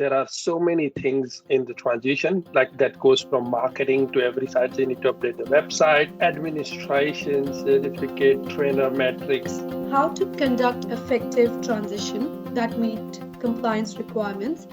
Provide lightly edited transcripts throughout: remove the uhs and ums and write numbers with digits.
there are so many things in the transition, like that goes from marketing to every site. You need to update the website, administration, certificate, trainer metrics. How to conduct effective transition that meet compliance requirements,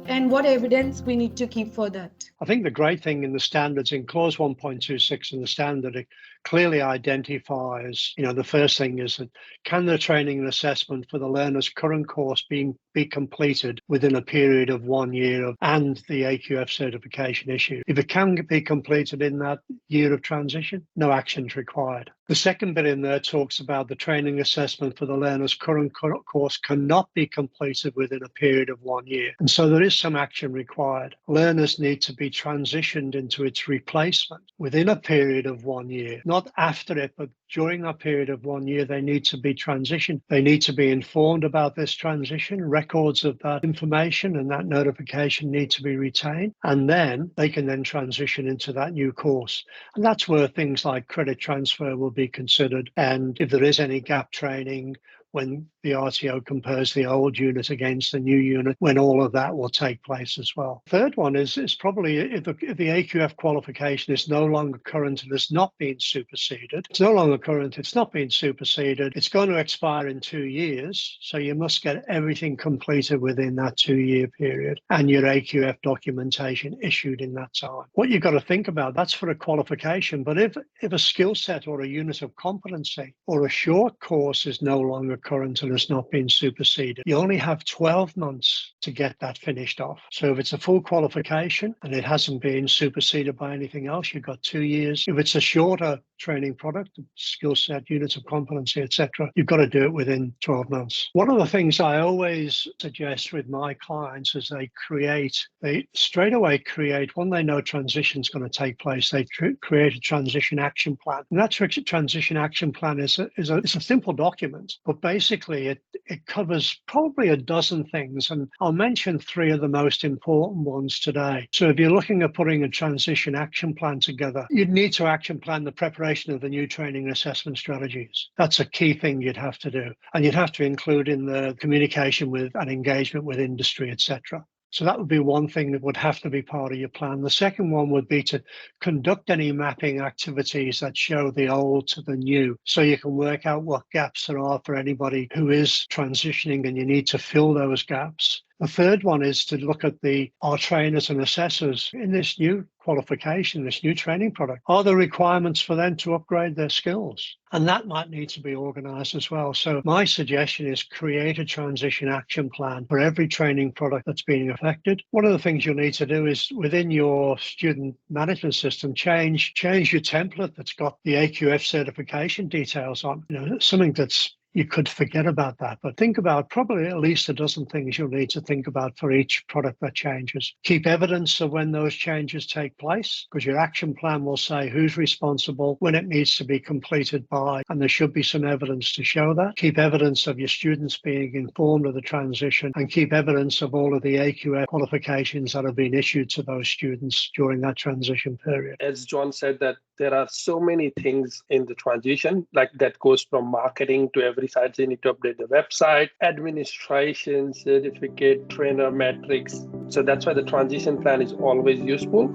and what evidence we need to keep for that. I think the great thing in the standards, in clause 1.26 in the standard, it clearly identifies, the first thing is that can the training and assessment for the learner's current course be completed within a period of 1 year and the AQF certification issue. If it can be completed in that year of transition, no actions required. The second bit in there talks about the training assessment for the learner's current course cannot be completed within a period of 1 year. And so there is some action required. Learners need to be transitioned into its replacement within a period of 1 year, not after it, but during that period of 1 year, they need to be transitioned. They need to be informed about this transition. Records of that information and that notification need to be retained. And then they can then transition into that new course. And that's where things like credit transfer will be considered. And if there is any gap training, when the RTO compares the old unit against the new unit, when all of that will take place as well. Third one is probably if the AQF qualification is no longer current and has not been superseded. It's no longer current, it's not been superseded. It's going to expire in 2 years. So you must get everything completed within that 2-year period and your AQF documentation issued in that time. What you've got to think about, that's for a qualification. But if a skill set or a unit of competency or a short course is no longer current and has not been superseded, you only have 12 months to get that finished off. So if it's a full qualification and it hasn't been superseded by anything else, you've got 2 years. If it's a shorter training product, skill set, units of competency, etc., you've got to do it within 12 months. One of the things I always suggest with my clients is they straight away create, when they know transition is going to take place, they create a transition action plan. And that transition action plan is a simple document, but basically it covers probably a dozen things, and I'll mention 3 of the most important ones today. So if you're looking at putting a transition action plan together, you'd need to action plan the preparation of the new training and assessment strategies. That's a key thing you'd have to do, and you'd have to include in the communication with and engagement with industry, etc. So that would be one thing that would have to be part of your plan. The second one would be to conduct any mapping activities that show the old to the new, so you can work out what gaps there are for anybody who is transitioning and you need to fill those gaps. The third one is to look at our trainers and assessors in this new qualification, this new training product. Are there requirements for them to upgrade their skills? And that might need to be organized as well. So my suggestion is create a transition action plan for every training product that's being affected. One of the things you'll need to do is within your student management system, change your template that's got the AQF certification details on, something that's you could forget about that, but think about probably at least a dozen things you'll need to think about for each product that changes. Keep evidence of when those changes take place, because your action plan will say who's responsible, when it needs to be completed by, and there should be some evidence to show that. Keep evidence of your students being informed of the transition, and keep evidence of all of the AQF qualifications that have been issued to those students during that transition period. As John said, that there are so many things in the transition, like that goes from marketing to every site. You need to update the website, administration, certificate, trainer metrics. So that's why the transition plan is always useful.